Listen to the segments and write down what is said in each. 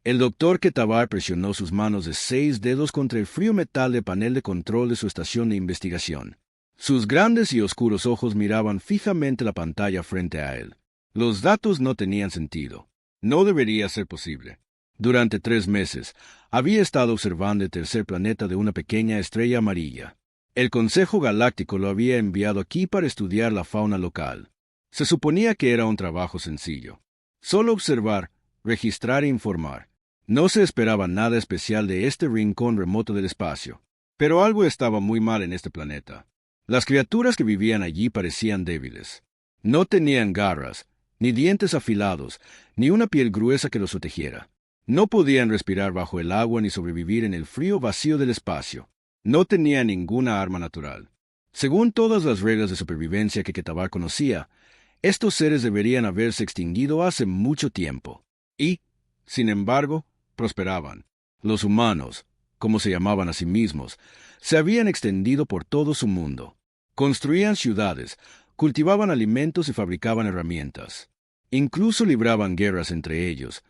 El doctor Ketabar presionó sus manos de 6 dedos contra el frío metal del panel de control de su estación de investigación. Sus grandes y oscuros ojos miraban fijamente la pantalla frente a él. Los datos no tenían sentido. No debería ser posible. Durante 3 meses, había estado observando el tercer planeta de una pequeña estrella amarilla. El Consejo Galáctico lo había enviado aquí para estudiar la fauna local. Se suponía que era un trabajo sencillo. Solo observar, registrar e informar. No se esperaba nada especial de este rincón remoto del espacio. Pero algo estaba muy mal en este planeta. Las criaturas que vivían allí parecían débiles. No tenían garras, ni dientes afilados, ni una piel gruesa que los protegiera. No podían respirar bajo el agua ni sobrevivir en el frío vacío del espacio. No tenían ninguna arma natural. Según todas las reglas de supervivencia que Ketabar conocía, estos seres deberían haberse extinguido hace mucho tiempo. Y, sin embargo, prosperaban. Los humanos, como se llamaban a sí mismos, se habían extendido por todo su mundo. Construían ciudades, cultivaban alimentos y fabricaban herramientas. Incluso libraban guerras entre ellos,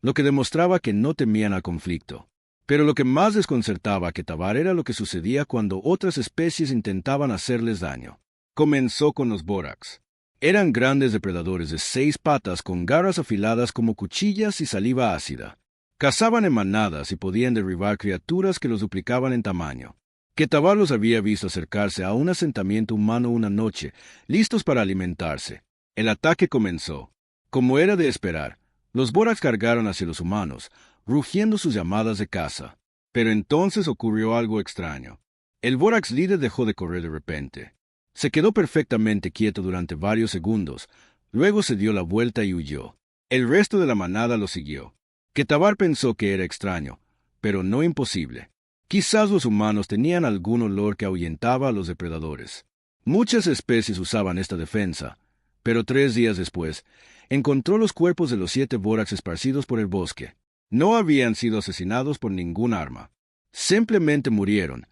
lo que demostraba que no temían al conflicto. Pero lo que más desconcertaba a Ketabar era lo que sucedía cuando otras especies intentaban hacerles daño. Comenzó con los Borax. Eran grandes depredadores de 6 patas con garras afiladas como cuchillas y saliva ácida. Cazaban en manadas y podían derribar criaturas que los duplicaban en tamaño. Ketabar los había visto acercarse a un asentamiento humano una noche, listos para alimentarse. El ataque comenzó. Como era de esperar, los Borax cargaron hacia los humanos, rugiendo sus llamadas de caza. Pero entonces ocurrió algo extraño. El Borax líder dejó de correr de repente. Se quedó perfectamente quieto durante varios segundos, luego se dio la vuelta y huyó. El resto de la manada lo siguió. Ketabar pensó que era extraño, pero no imposible. Quizás los humanos tenían algún olor que ahuyentaba a los depredadores. Muchas especies usaban esta defensa, pero 3 días después, encontró los cuerpos de los 7 Borax esparcidos por el bosque. No habían sido asesinados por ningún arma. Simplemente murieron,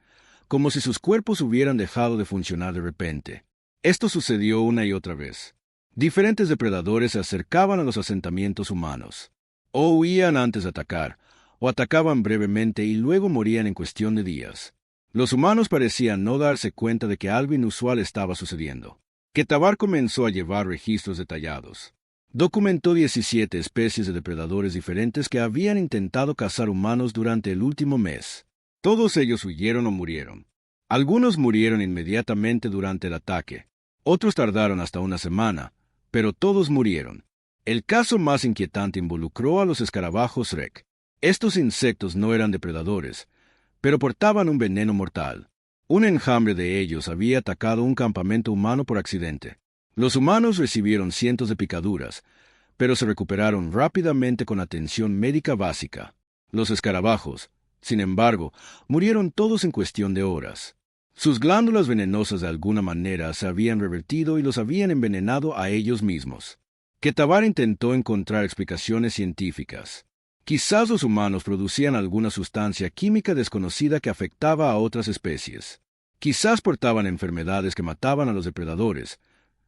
como si sus cuerpos hubieran dejado de funcionar de repente. Esto sucedió una y otra vez. Diferentes depredadores se acercaban a los asentamientos humanos. O huían antes de atacar, o atacaban brevemente y luego morían en cuestión de días. Los humanos parecían no darse cuenta de que algo inusual estaba sucediendo. Ketabar comenzó a llevar registros detallados. Documentó 17 especies de depredadores diferentes que habían intentado cazar humanos durante el último mes. Todos ellos huyeron o murieron. Algunos murieron inmediatamente durante el ataque. Otros tardaron hasta una semana, pero todos murieron. El caso más inquietante involucró a los escarabajos Rek. Estos insectos no eran depredadores, pero portaban un veneno mortal. Un enjambre de ellos había atacado un campamento humano por accidente. Los humanos recibieron cientos de picaduras, pero se recuperaron rápidamente con atención médica básica. Los escarabajos, sin embargo, murieron todos en cuestión de horas. Sus glándulas venenosas de alguna manera se habían revertido y los habían envenenado a ellos mismos. Ketabar intentó encontrar explicaciones científicas. Quizás los humanos producían alguna sustancia química desconocida que afectaba a otras especies. Quizás portaban enfermedades que mataban a los depredadores,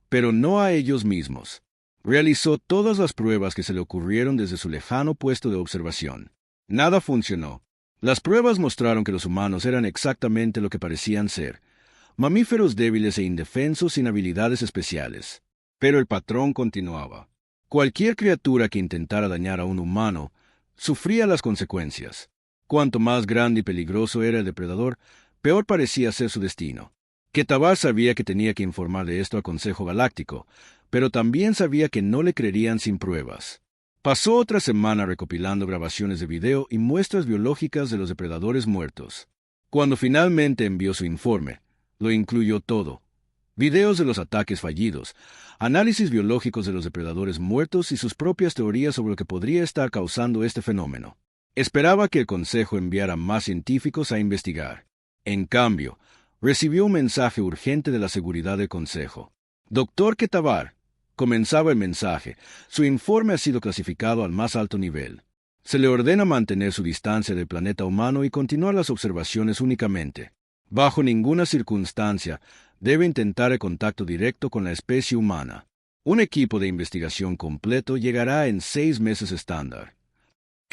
pero no a ellos mismos. Realizó todas las pruebas que se le ocurrieron desde su lejano puesto de observación. Nada funcionó. Las pruebas mostraron que los humanos eran exactamente lo que parecían ser, mamíferos débiles e indefensos sin habilidades especiales. Pero el patrón continuaba. Cualquier criatura que intentara dañar a un humano sufría las consecuencias. Cuanto más grande y peligroso era el depredador, peor parecía ser su destino. Ketabar sabía que tenía que informar de esto al Consejo Galáctico, pero también sabía que no le creerían sin pruebas. Pasó otra semana recopilando grabaciones de video y muestras biológicas de los depredadores muertos. Cuando finalmente envió su informe, lo incluyó todo: videos de los ataques fallidos, análisis biológicos de los depredadores muertos y sus propias teorías sobre lo que podría estar causando este fenómeno. Esperaba que el Consejo enviara más científicos a investigar. En cambio, recibió un mensaje urgente de la seguridad del Consejo. Doctor Ketabar, comenzaba el mensaje, su informe ha sido clasificado al más alto nivel. Se le ordena mantener su distancia del planeta humano y continuar las observaciones únicamente. Bajo ninguna circunstancia debe intentar el contacto directo con la especie humana. Un equipo de investigación completo llegará en 6 meses estándar.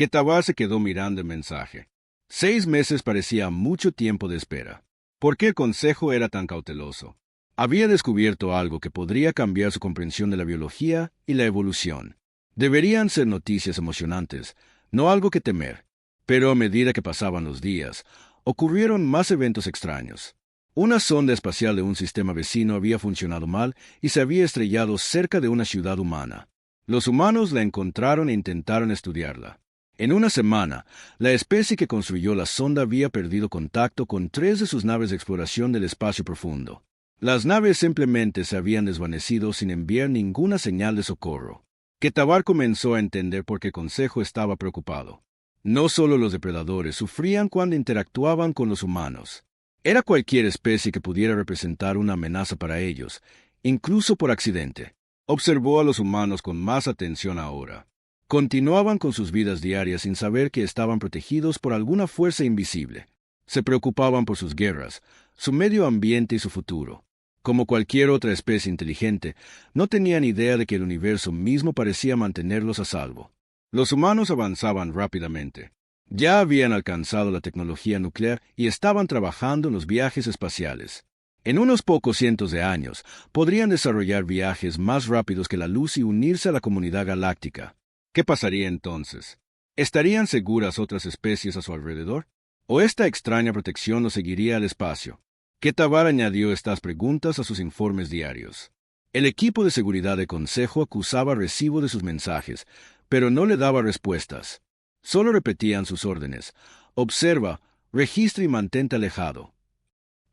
Ketabar se quedó mirando el mensaje. 6 meses parecía mucho tiempo de espera. ¿Por qué el consejo era tan cauteloso? Había descubierto algo que podría cambiar su comprensión de la biología y la evolución. Deberían ser noticias emocionantes, no algo que temer. Pero a medida que pasaban los días, ocurrieron más eventos extraños. Una sonda espacial de un sistema vecino había funcionado mal y se había estrellado cerca de una ciudad humana. Los humanos la encontraron e intentaron estudiarla. En una semana, la especie que construyó la sonda había perdido contacto con 3 de sus naves de exploración del espacio profundo. Las naves simplemente se habían desvanecido sin enviar ninguna señal de socorro. Ketabar comenzó a entender por qué el Consejo estaba preocupado. No solo los depredadores sufrían cuando interactuaban con los humanos. Era cualquier especie que pudiera representar una amenaza para ellos, incluso por accidente. Observó a los humanos con más atención ahora. Continuaban con sus vidas diarias sin saber que estaban protegidos por alguna fuerza invisible. Se preocupaban por sus guerras, su medio ambiente y su futuro. Como cualquier otra especie inteligente, no tenían idea de que el universo mismo parecía mantenerlos a salvo. Los humanos avanzaban rápidamente. Ya habían alcanzado la tecnología nuclear y estaban trabajando en los viajes espaciales. En unos pocos cientos de años, podrían desarrollar viajes más rápidos que la luz y unirse a la comunidad galáctica. ¿Qué pasaría entonces? ¿Estarían seguras otras especies a su alrededor? ¿O esta extraña protección los seguiría al espacio? Ketabar añadió estas preguntas a sus informes diarios. El equipo de seguridad del Consejo acusaba recibo de sus mensajes, pero no le daba respuestas. Solo repetían sus órdenes. Observa, registra y mantente alejado.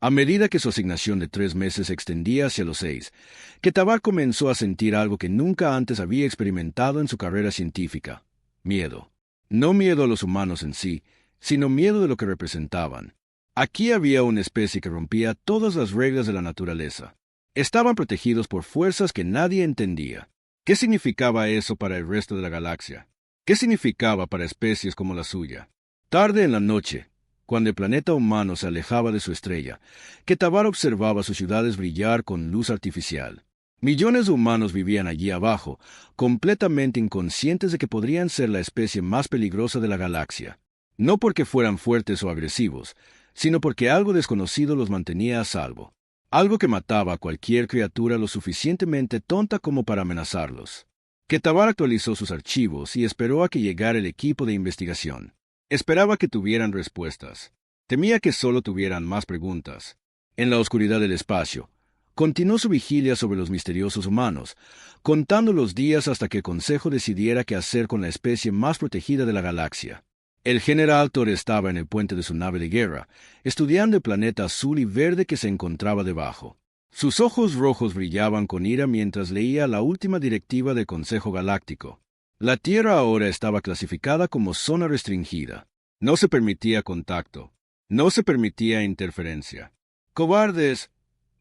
A medida que su asignación de 3 meses se extendía hacia los 6, Ketabar comenzó a sentir algo que nunca antes había experimentado en su carrera científica: miedo. No miedo a los humanos en sí, sino miedo de lo que representaban. Aquí había una especie que rompía todas las reglas de la naturaleza. Estaban protegidos por fuerzas que nadie entendía. ¿Qué significaba eso para el resto de la galaxia? ¿Qué significaba para especies como la suya? Tarde en la noche, cuando el planeta humano se alejaba de su estrella, Ketabar observaba sus ciudades brillar con luz artificial. Millones de humanos vivían allí abajo, completamente inconscientes de que podrían ser la especie más peligrosa de la galaxia. No porque fueran fuertes o agresivos, sino porque algo desconocido los mantenía a salvo. Algo que mataba a cualquier criatura lo suficientemente tonta como para amenazarlos. Ketabar actualizó sus archivos y esperó a que llegara el equipo de investigación. Esperaba que tuvieran respuestas. Temía que solo tuvieran más preguntas. En la oscuridad del espacio, continuó su vigilia sobre los misteriosos humanos, contando los días hasta que el Consejo decidiera qué hacer con la especie más protegida de la galaxia. El general Thor estaba en el puente de su nave de guerra, estudiando el planeta azul y verde que se encontraba debajo. Sus ojos rojos brillaban con ira mientras leía la última directiva del Consejo Galáctico. La Tierra ahora estaba clasificada como zona restringida. No se permitía contacto. No se permitía interferencia. ¡Cobardes!,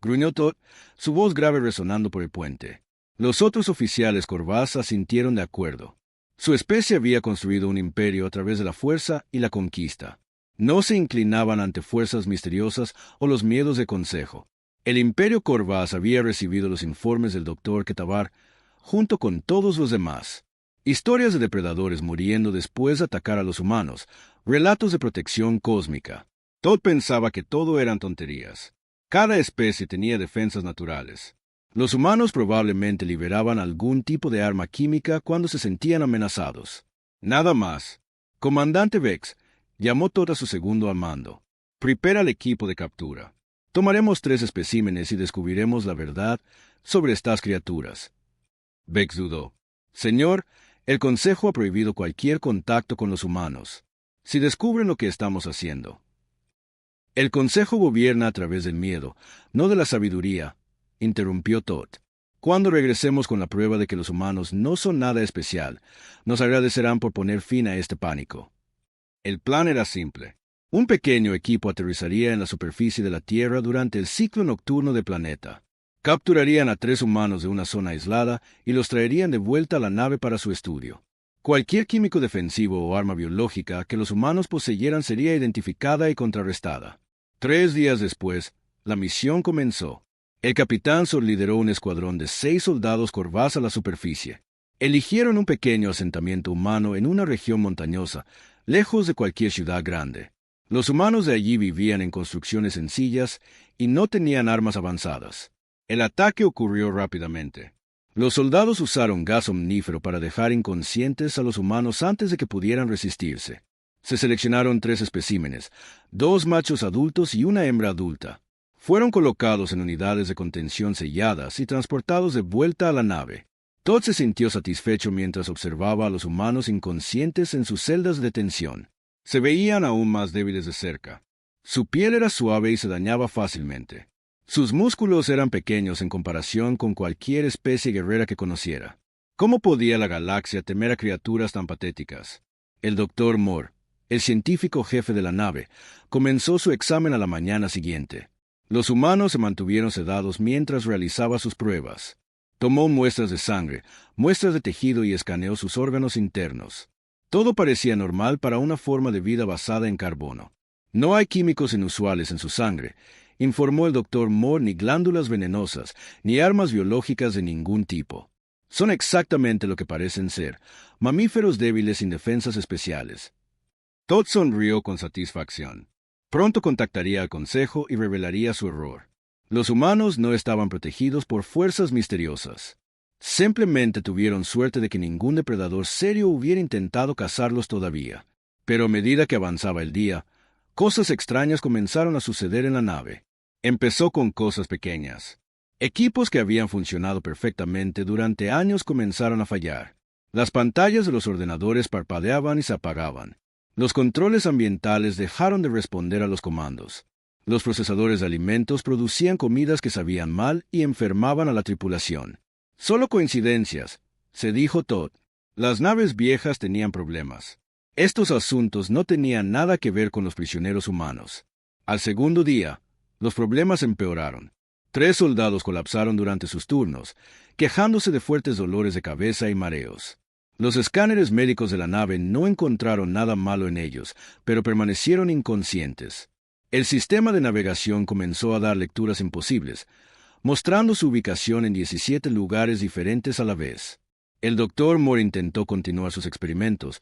gruñó Thor, su voz grave resonando por el puente. Los otros oficiales Corvás asintieron de acuerdo. Su especie había construido un imperio a través de la fuerza y la conquista. No se inclinaban ante fuerzas misteriosas o los miedos del Consejo. El imperio Corvás había recibido los informes del Dr. Ketabar, junto con todos los demás. Historias de depredadores muriendo después de atacar a los humanos, relatos de protección cósmica. Todd pensaba que todo eran tonterías. Cada especie tenía defensas naturales. Los humanos probablemente liberaban algún tipo de arma química cuando se sentían amenazados. Nada más. Comandante Vex, llamó Todd a su segundo al mando. Prepara al equipo de captura. Tomaremos 3 especímenes y descubriremos la verdad sobre estas criaturas. Vex dudó. Señor, el Consejo ha prohibido cualquier contacto con los humanos. Si descubren lo que estamos haciendo. El Consejo gobierna a través del miedo, no de la sabiduría, interrumpió Todd. Cuando regresemos con la prueba de que los humanos no son nada especial, nos agradecerán por poner fin a este pánico. El plan era simple. Un pequeño equipo aterrizaría en la superficie de la Tierra durante el ciclo nocturno del planeta. Capturarían a 3 humanos de una zona aislada y los traerían de vuelta a la nave para su estudio. Cualquier químico defensivo o arma biológica que los humanos poseyeran sería identificada y contrarrestada. 3 días después, la misión comenzó. El capitán Sor lideró un escuadrón de 6 soldados Corvás a la superficie. Eligieron un pequeño asentamiento humano en una región montañosa, lejos de cualquier ciudad grande. Los humanos de allí vivían en construcciones sencillas y no tenían armas avanzadas. El ataque ocurrió rápidamente. Los soldados usaron gas omnífero para dejar inconscientes a los humanos antes de que pudieran resistirse. Se seleccionaron 3 especímenes, 2 machos adultos y una hembra adulta. Fueron colocados en unidades de contención selladas y transportados de vuelta a la nave. Todd se sintió satisfecho mientras observaba a los humanos inconscientes en sus celdas de detención. Se veían aún más débiles de cerca. Su piel era suave y se dañaba fácilmente. Sus músculos eran pequeños en comparación con cualquier especie guerrera que conociera. ¿Cómo podía la galaxia temer a criaturas tan patéticas? El Dr. Moore, el científico jefe de la nave, comenzó su examen a la mañana siguiente. Los humanos se mantuvieron sedados mientras realizaba sus pruebas. Tomó muestras de sangre, muestras de tejido y escaneó sus órganos internos. Todo parecía normal para una forma de vida basada en carbono. No hay químicos inusuales en su sangre, informó el Dr. Moore, ni glándulas venenosas, ni armas biológicas de ningún tipo. Son exactamente lo que parecen ser, mamíferos débiles sin defensas especiales. Todd sonrió con satisfacción. Pronto contactaría al Consejo y revelaría su error. Los humanos no estaban protegidos por fuerzas misteriosas. Simplemente tuvieron suerte de que ningún depredador serio hubiera intentado cazarlos todavía. Pero a medida que avanzaba el día, cosas extrañas comenzaron a suceder en la nave. Empezó con cosas pequeñas. Equipos que habían funcionado perfectamente durante años comenzaron a fallar. Las pantallas de los ordenadores parpadeaban y se apagaban. Los controles ambientales dejaron de responder a los comandos. Los procesadores de alimentos producían comidas que sabían mal y enfermaban a la tripulación. Solo coincidencias, se dijo Todd. Las naves viejas tenían problemas. Estos asuntos no tenían nada que ver con los prisioneros humanos. Al segundo día, los problemas empeoraron. 3 soldados colapsaron durante sus turnos, quejándose de fuertes dolores de cabeza y mareos. Los escáneres médicos de la nave no encontraron nada malo en ellos, pero permanecieron inconscientes. El sistema de navegación comenzó a dar lecturas imposibles, mostrando su ubicación en 17 lugares diferentes a la vez. El Dr. Moore intentó continuar sus experimentos,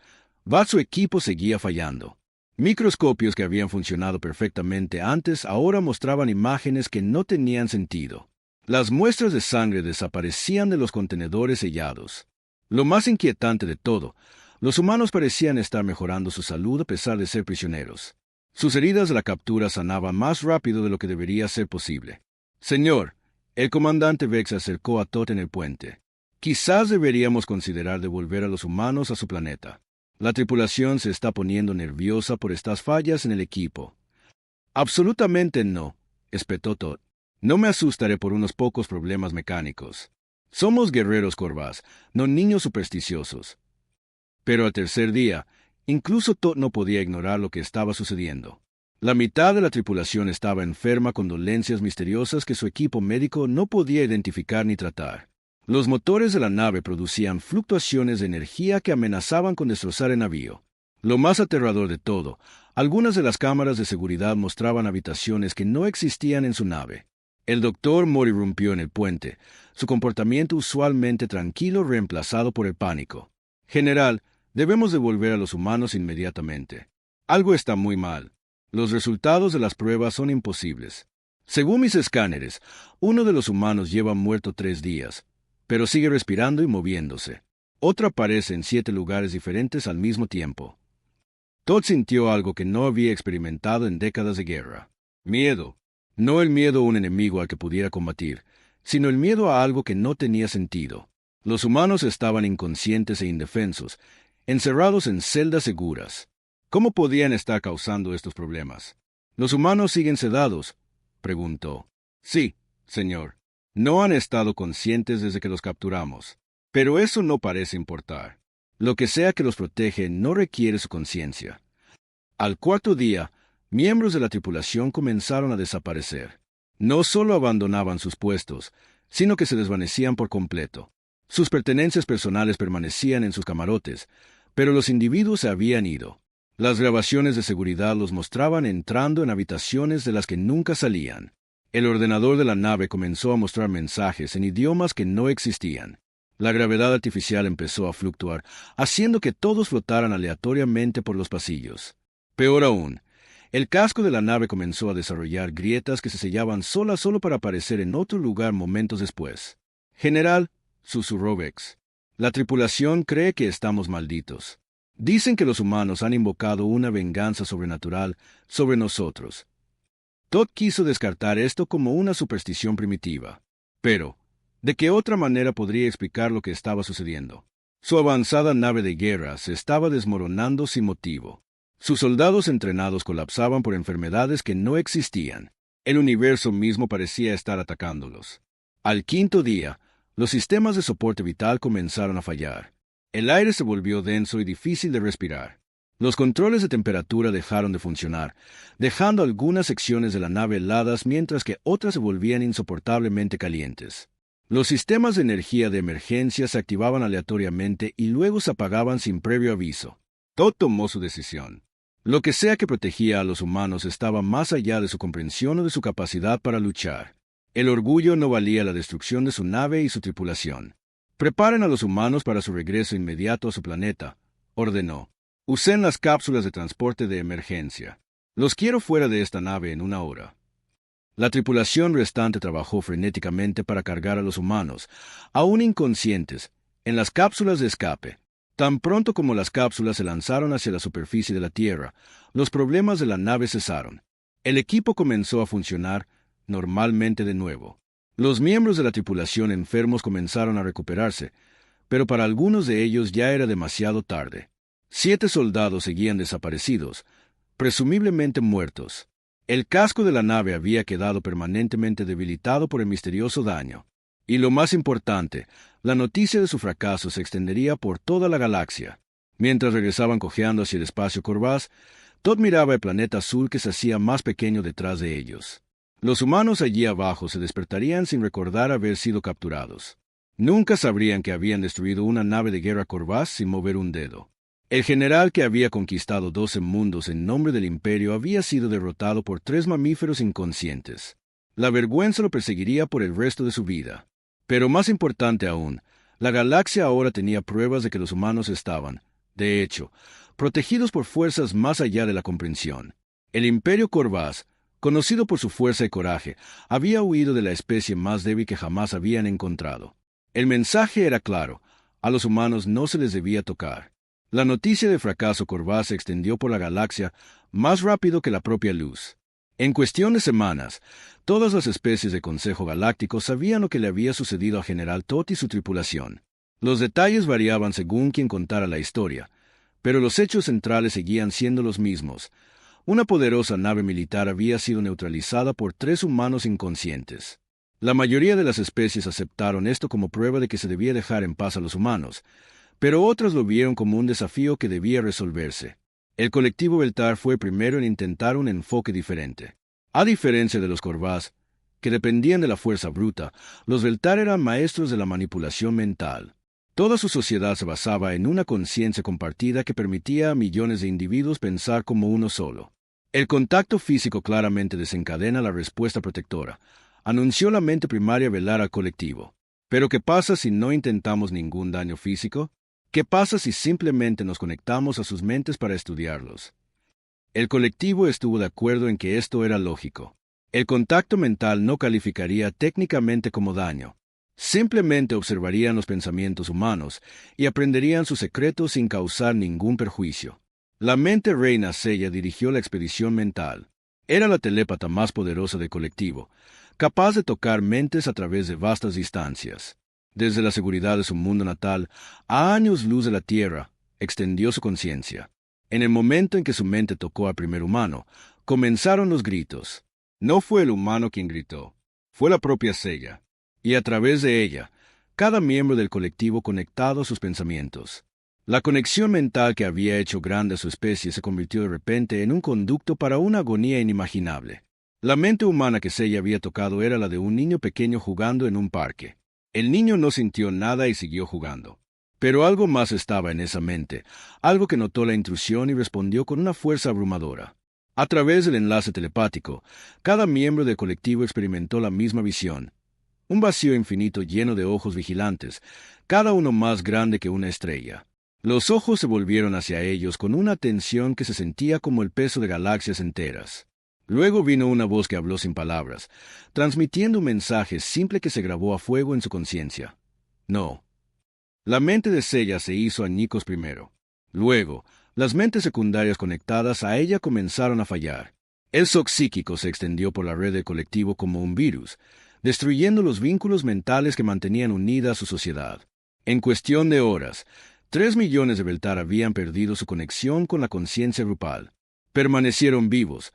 pero su equipo seguía fallando. Microscopios que habían funcionado perfectamente antes ahora mostraban imágenes que no tenían sentido. Las muestras de sangre desaparecían de los contenedores sellados. Lo más inquietante de todo, los humanos parecían estar mejorando su salud a pesar de ser prisioneros. Sus heridas de la captura sanaban más rápido de lo que debería ser posible. Señor, el comandante Vex se acercó a Todd en el puente. Quizás deberíamos considerar devolver a los humanos a su planeta. La tripulación se está poniendo nerviosa por estas fallas en el equipo. Absolutamente no, espetó Todd. No me asustaré por unos pocos problemas mecánicos. Somos guerreros Corvás, no niños supersticiosos. Pero al tercer día, incluso Todd no podía ignorar lo que estaba sucediendo. La mitad de la tripulación estaba enferma con dolencias misteriosas que su equipo médico no podía identificar ni tratar. Los motores de la nave producían fluctuaciones de energía que amenazaban con destrozar el navío. Lo más aterrador de todo, algunas de las cámaras de seguridad mostraban habitaciones que no existían en su nave. El Dr. Moore irrumpió en el puente, su comportamiento usualmente tranquilo reemplazado por el pánico. General, debemos devolver a los humanos inmediatamente. Algo está muy mal. Los resultados de las pruebas son imposibles. Según mis escáneres, uno de los humanos lleva muerto 3 días, pero sigue respirando y moviéndose. Otro aparece en 7 lugares diferentes al mismo tiempo. Todd sintió algo que no había experimentado en décadas de guerra. Miedo. No el miedo a un enemigo al que pudiera combatir, sino el miedo a algo que no tenía sentido. Los humanos estaban inconscientes e indefensos, encerrados en celdas seguras. ¿Cómo podían estar causando estos problemas? ¿Los humanos siguen sedados?, preguntó. Sí, señor. No han estado conscientes desde que los capturamos. Pero eso no parece importar. Lo que sea que los protege no requiere su conciencia. Al 4.º día, miembros de la tripulación comenzaron a desaparecer. No solo abandonaban sus puestos, sino que se desvanecían por completo. Sus pertenencias personales permanecían en sus camarotes, pero los individuos se habían ido. Las grabaciones de seguridad los mostraban entrando en habitaciones de las que nunca salían. El ordenador de la nave comenzó a mostrar mensajes en idiomas que no existían. La gravedad artificial empezó a fluctuar, haciendo que todos flotaran aleatoriamente por los pasillos. Peor aún, el casco de la nave comenzó a desarrollar grietas que se sellaban solas solo para aparecer en otro lugar momentos después. General, susurró Vex, la tripulación cree que estamos malditos. Dicen que los humanos han invocado una venganza sobrenatural sobre nosotros. Todd quiso descartar esto como una superstición primitiva. Pero, ¿de qué otra manera podría explicar lo que estaba sucediendo? Su avanzada nave de guerra se estaba desmoronando sin motivo. Sus soldados entrenados colapsaban por enfermedades que no existían. El universo mismo parecía estar atacándolos. Al quinto día, los sistemas de soporte vital comenzaron a fallar. El aire se volvió denso y difícil de respirar. Los controles de temperatura dejaron de funcionar, dejando algunas secciones de la nave heladas mientras que otras se volvían insoportablemente calientes. Los sistemas de energía de emergencia se activaban aleatoriamente y luego se apagaban sin previo aviso. Todd tomó su decisión. Lo que sea que protegía a los humanos estaba más allá de su comprensión o de su capacidad para luchar. El orgullo no valía la destrucción de su nave y su tripulación. Preparen a los humanos para su regreso inmediato a su planeta, ordenó. Usen las cápsulas de transporte de emergencia. Los quiero fuera de esta nave en 1 hora. La tripulación restante trabajó frenéticamente para cargar a los humanos, aún inconscientes, en las cápsulas de escape. Tan pronto como las cápsulas se lanzaron hacia la superficie de la Tierra, los problemas de la nave cesaron. El equipo comenzó a funcionar normalmente de nuevo. Los miembros de la tripulación enfermos comenzaron a recuperarse, pero para algunos de ellos ya era demasiado tarde. 7 soldados seguían desaparecidos, presumiblemente muertos. El casco de la nave había quedado permanentemente debilitado por el misterioso daño. Y lo más importante, la noticia de su fracaso se extendería por toda la galaxia. Mientras regresaban cojeando hacia el espacio Corvás, Todd miraba el planeta azul que se hacía más pequeño detrás de ellos. Los humanos allí abajo se despertarían sin recordar haber sido capturados. Nunca sabrían que habían destruido una nave de guerra Corvás sin mover un dedo. El general que había conquistado 12 mundos en nombre del Imperio había sido derrotado por 3 mamíferos inconscientes. La vergüenza lo perseguiría por el resto de su vida. Pero más importante aún, la galaxia ahora tenía pruebas de que los humanos estaban, de hecho, protegidos por fuerzas más allá de la comprensión. El Imperio Corvás, conocido por su fuerza y coraje, había huido de la especie más débil que jamás habían encontrado. El mensaje era claro: a los humanos no se les debía tocar. La noticia de fracaso Corvás se extendió por la galaxia más rápido que la propia luz. En cuestión de semanas, todas las especies de Consejo Galáctico sabían lo que le había sucedido a General Todd y su tripulación. Los detalles variaban según quien contara la historia, pero los hechos centrales seguían siendo los mismos. Una poderosa nave militar había sido neutralizada por 3 humanos inconscientes. La mayoría de las especies aceptaron esto como prueba de que se debía dejar en paz a los humanos, pero otras lo vieron como un desafío que debía resolverse. El colectivo Beltar fue el primero en intentar un enfoque diferente. A diferencia de los Corvás, que dependían de la fuerza bruta, los Beltar eran maestros de la manipulación mental. Toda su sociedad se basaba en una conciencia compartida que permitía a millones de individuos pensar como uno solo. El contacto físico claramente desencadena la respuesta protectora, anunció la mente primaria velar al colectivo. ¿Pero qué pasa si no intentamos ningún daño físico? ¿Qué pasa si simplemente nos conectamos a sus mentes para estudiarlos? El colectivo estuvo de acuerdo en que esto era lógico. El contacto mental no calificaría técnicamente como daño. Simplemente observarían los pensamientos humanos y aprenderían sus secretos sin causar ningún perjuicio. La mente reina Seiya dirigió la expedición mental. Era la telépata más poderosa del colectivo, capaz de tocar mentes a través de vastas distancias. Desde la seguridad de su mundo natal, a años luz de la Tierra, extendió su conciencia. En el momento en que su mente tocó al primer humano, comenzaron los gritos. No fue el humano quien gritó, fue la propia Seiya. Y a través de ella, cada miembro del colectivo conectado a sus pensamientos. La conexión mental que había hecho grande a su especie se convirtió de repente en un conducto para una agonía inimaginable. La mente humana que Seiya había tocado era la de un niño pequeño jugando en un parque. El niño no sintió nada y siguió jugando. Pero algo más estaba en esa mente, algo que notó la intrusión y respondió con una fuerza abrumadora. A través del enlace telepático, cada miembro del colectivo experimentó la misma visión. Un vacío infinito lleno de ojos vigilantes, cada uno más grande que una estrella. Los ojos se volvieron hacia ellos con una atención que se sentía como el peso de galaxias enteras. Luego vino una voz que habló sin palabras, transmitiendo un mensaje simple que se grabó a fuego en su conciencia. No. La mente de Seiya se hizo añicos primero. Luego, las mentes secundarias conectadas a ella comenzaron a fallar. El shock psíquico se extendió por la red del colectivo como un virus, destruyendo los vínculos mentales que mantenían unida a su sociedad. En cuestión de horas, 3 millones de Beltar habían perdido su conexión con la conciencia grupal. Permanecieron vivos,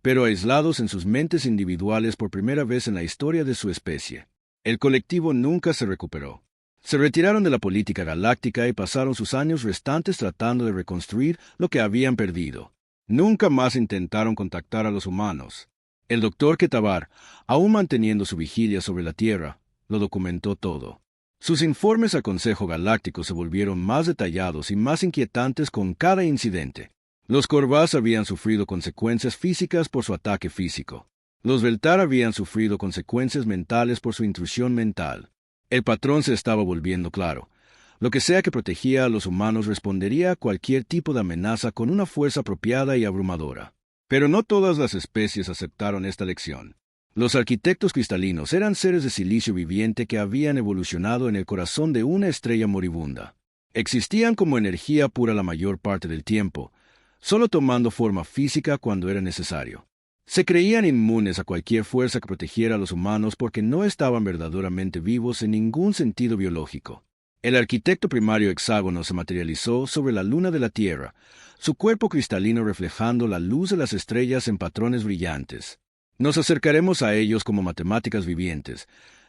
pero aislados en sus mentes individuales por primera vez en la historia de su especie. El colectivo nunca se recuperó. Se retiraron de la política galáctica y pasaron sus años restantes tratando de reconstruir lo que habían perdido. Nunca más intentaron contactar a los humanos. El doctor Ketabar, aún manteniendo su vigilia sobre la Tierra, lo documentó todo. Sus informes al Consejo Galáctico se volvieron más detallados y más inquietantes con cada incidente. Los Corvás habían sufrido consecuencias físicas por su ataque físico. Los Beltar habían sufrido consecuencias mentales por su intrusión mental. El patrón se estaba volviendo claro. Lo que sea que protegía a los humanos respondería a cualquier tipo de amenaza con una fuerza apropiada y abrumadora. Pero no todas las especies aceptaron esta lección. Los arquitectos cristalinos eran seres de silicio viviente que habían evolucionado en el corazón de una estrella moribunda. Existían como energía pura la mayor parte del tiempo, solo tomando forma física cuando era necesario. Se creían inmunes a cualquier fuerza que protegiera a los humanos porque no estaban verdaderamente vivos en ningún sentido biológico. El arquitecto primario hexágono se materializó sobre la luna de la Tierra, su cuerpo cristalino reflejando la luz de las estrellas en patrones brillantes. Nos acercaremos a ellos como matemáticas vivientes,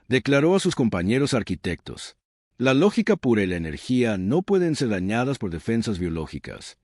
declaró a sus compañeros arquitectos. La lógica pura y la energía no pueden ser dañadas por defensas biológicas.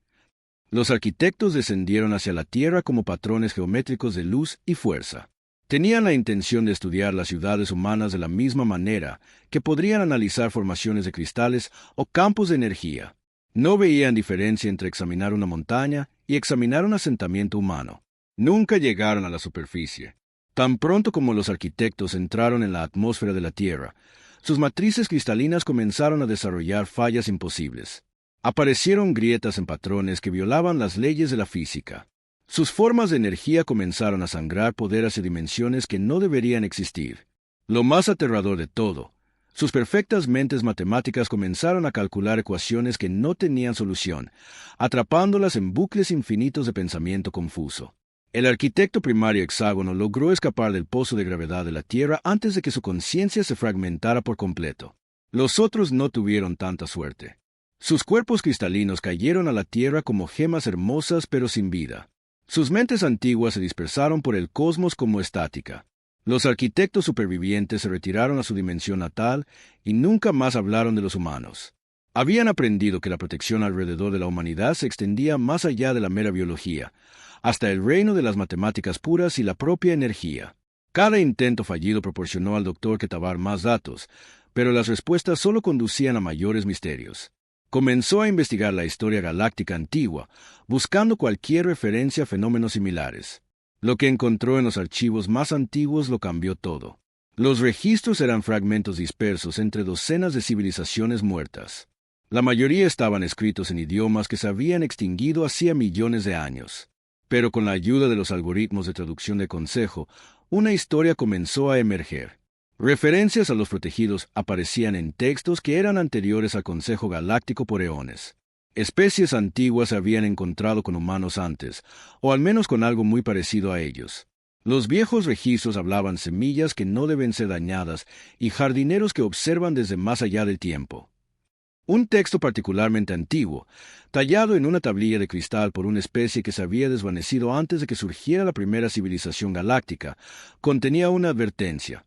Los arquitectos descendieron hacia la Tierra como patrones geométricos de luz y fuerza. Tenían la intención de estudiar las ciudades humanas de la misma manera que podrían analizar formaciones de cristales o campos de energía. No veían diferencia entre examinar una montaña y examinar un asentamiento humano. Nunca llegaron a la superficie. Tan pronto como los arquitectos entraron en la atmósfera de la Tierra, sus matrices cristalinas comenzaron a desarrollar fallas imposibles. Aparecieron grietas en patrones que violaban las leyes de la física. Sus formas de energía comenzaron a sangrar poder hacia dimensiones que no deberían existir. Lo más aterrador de todo, sus perfectas mentes matemáticas comenzaron a calcular ecuaciones que no tenían solución, atrapándolas en bucles infinitos de pensamiento confuso. El arquitecto primario hexágono logró escapar del pozo de gravedad de la Tierra antes de que su conciencia se fragmentara por completo. Los otros no tuvieron tanta suerte. Sus cuerpos cristalinos cayeron a la Tierra como gemas hermosas pero sin vida. Sus mentes antiguas se dispersaron por el cosmos como estática. Los arquitectos supervivientes se retiraron a su dimensión natal y nunca más hablaron de los humanos. Habían aprendido que la protección alrededor de la humanidad se extendía más allá de la mera biología, hasta el reino de las matemáticas puras y la propia energía. Cada intento fallido proporcionó al doctor Ketabar más datos, pero las respuestas solo conducían a mayores misterios. Comenzó a investigar la historia galáctica antigua, buscando cualquier referencia a fenómenos similares. Lo que encontró en los archivos más antiguos lo cambió todo. Los registros eran fragmentos dispersos entre docenas de civilizaciones muertas. La mayoría estaban escritos en idiomas que se habían extinguido hacía millones de años. Pero con la ayuda de los algoritmos de traducción de consejo, una historia comenzó a emerger. Referencias a los protegidos aparecían en textos que eran anteriores al Consejo Galáctico por eones. Especies antiguas se habían encontrado con humanos antes, o al menos con algo muy parecido a ellos. Los viejos registros hablaban semillas que no deben ser dañadas y jardineros que observan desde más allá del tiempo. Un texto particularmente antiguo, tallado en una tablilla de cristal por una especie que se había desvanecido antes de que surgiera la primera civilización galáctica, contenía una advertencia.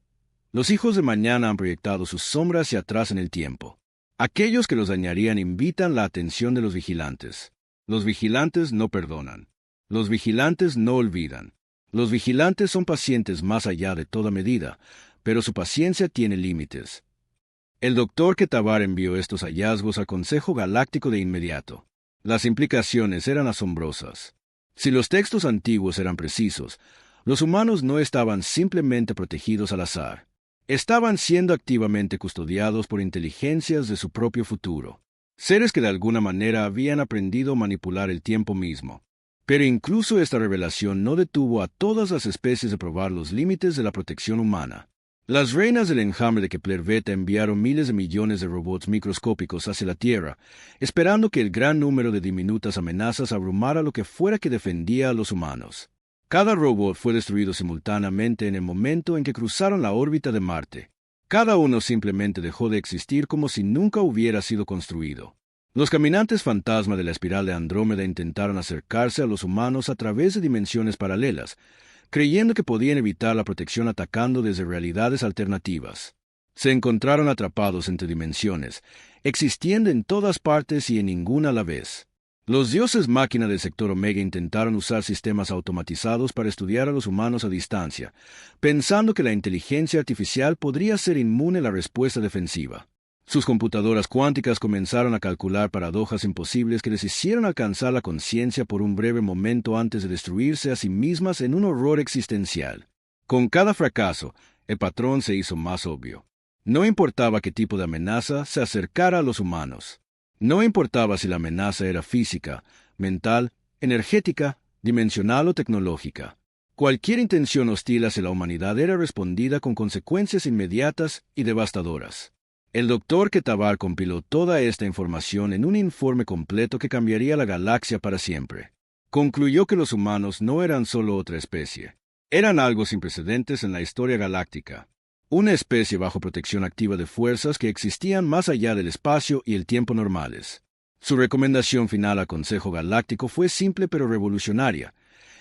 Los hijos de mañana han proyectado sus sombras hacia atrás en el tiempo. Aquellos que los dañarían invitan la atención de los vigilantes. Los vigilantes no perdonan. Los vigilantes no olvidan. Los vigilantes son pacientes más allá de toda medida, pero su paciencia tiene límites. El doctor Ketabar envió estos hallazgos al Consejo Galáctico de inmediato. Las implicaciones eran asombrosas. Si los textos antiguos eran precisos, los humanos no estaban simplemente protegidos al azar. Estaban siendo activamente custodiados por inteligencias de su propio futuro, seres que de alguna manera habían aprendido a manipular el tiempo mismo. Pero incluso esta revelación no detuvo a todas las especies de probar los límites de la protección humana. Las reinas del enjambre de Kepler Beta enviaron miles de millones de robots microscópicos hacia la Tierra, esperando que el gran número de diminutas amenazas abrumara lo que fuera que defendía a los humanos. Cada robot fue destruido simultáneamente en el momento en que cruzaron la órbita de Marte. Cada uno simplemente dejó de existir como si nunca hubiera sido construido. Los caminantes fantasma de la espiral de Andrómeda intentaron acercarse a los humanos a través de dimensiones paralelas, creyendo que podían evitar la protección atacando desde realidades alternativas. Se encontraron atrapados entre dimensiones, existiendo en todas partes y en ninguna a la vez. Los dioses máquina del sector Omega intentaron usar sistemas automatizados para estudiar a los humanos a distancia, pensando que la inteligencia artificial podría ser inmune a la respuesta defensiva. Sus computadoras cuánticas comenzaron a calcular paradojas imposibles que les hicieron alcanzar la conciencia por un breve momento antes de destruirse a sí mismas en un horror existencial. Con cada fracaso, el patrón se hizo más obvio. No importaba qué tipo de amenaza se acercara a los humanos. No importaba si la amenaza era física, mental, energética, dimensional o tecnológica. Cualquier intención hostil hacia la humanidad era respondida con consecuencias inmediatas y devastadoras. El Dr. Ketabar compiló toda esta información en un informe completo que cambiaría la galaxia para siempre. Concluyó que los humanos no eran solo otra especie. Eran algo sin precedentes en la historia galáctica. Una especie bajo protección activa de fuerzas que existían más allá del espacio y el tiempo normales. Su recomendación final al Consejo Galáctico fue simple pero revolucionaria: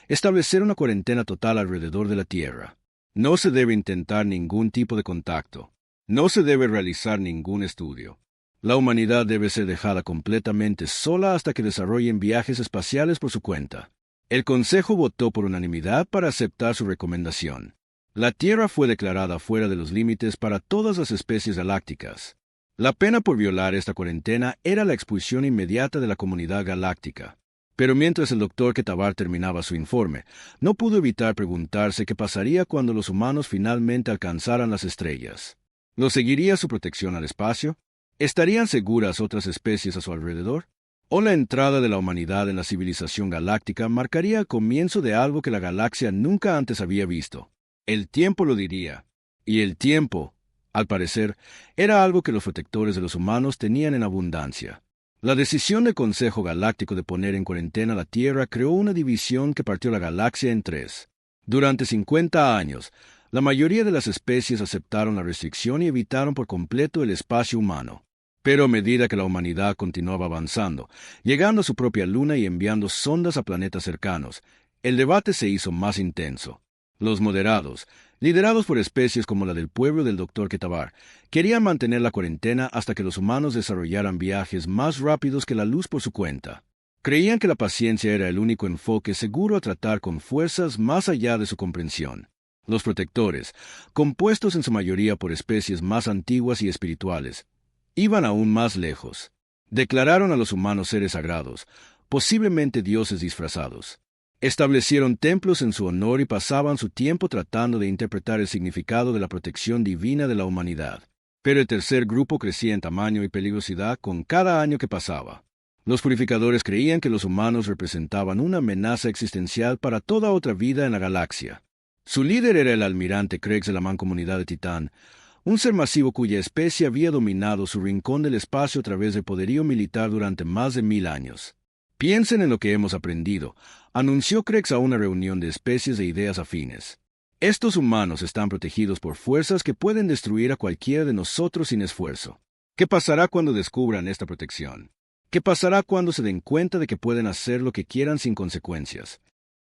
establecer una cuarentena total alrededor de la Tierra. No se debe intentar ningún tipo de contacto. No se debe realizar ningún estudio. La humanidad debe ser dejada completamente sola hasta que desarrollen viajes espaciales por su cuenta. El Consejo votó por unanimidad para aceptar su recomendación. La Tierra fue declarada fuera de los límites para todas las especies galácticas. La pena por violar esta cuarentena era la expulsión inmediata de la comunidad galáctica. Pero mientras el Dr. Ketabar terminaba su informe, no pudo evitar preguntarse qué pasaría cuando los humanos finalmente alcanzaran las estrellas. ¿Lo seguiría su protección al espacio? ¿Estarían seguras otras especies a su alrededor? ¿O la entrada de la humanidad en la civilización galáctica marcaría el comienzo de algo que la galaxia nunca antes había visto? El tiempo lo diría. Y el tiempo, al parecer, era algo que los protectores de los humanos tenían en abundancia. La decisión del Consejo Galáctico de poner en cuarentena la Tierra creó una división que partió la galaxia en tres. Durante 50 años, la mayoría de las especies aceptaron la restricción y evitaron por completo el espacio humano. Pero a medida que la humanidad continuaba avanzando, llegando a su propia luna y enviando sondas a planetas cercanos, el debate se hizo más intenso. Los moderados, liderados por especies como la del pueblo del Dr. Ketabar, querían mantener la cuarentena hasta que los humanos desarrollaran viajes más rápidos que la luz por su cuenta. Creían que la paciencia era el único enfoque seguro a tratar con fuerzas más allá de su comprensión. Los protectores, compuestos en su mayoría por especies más antiguas y espirituales, iban aún más lejos. Declararon a los humanos seres sagrados, posiblemente dioses disfrazados. Establecieron templos en su honor y pasaban su tiempo tratando de interpretar el significado de la protección divina de la humanidad. Pero el tercer grupo crecía en tamaño y peligrosidad con cada año que pasaba. Los purificadores creían que los humanos representaban una amenaza existencial para toda otra vida en la galaxia. Su líder era el almirante Krex de la Mancomunidad de Titán, un ser masivo cuya especie había dominado su rincón del espacio a través del poderío militar durante más de 1000 años. Piensen en lo que hemos aprendido, anunció Krex a una reunión de especies de ideas afines. Estos humanos están protegidos por fuerzas que pueden destruir a cualquiera de nosotros sin esfuerzo. ¿Qué pasará cuando descubran esta protección? ¿Qué pasará cuando se den cuenta de que pueden hacer lo que quieran sin consecuencias?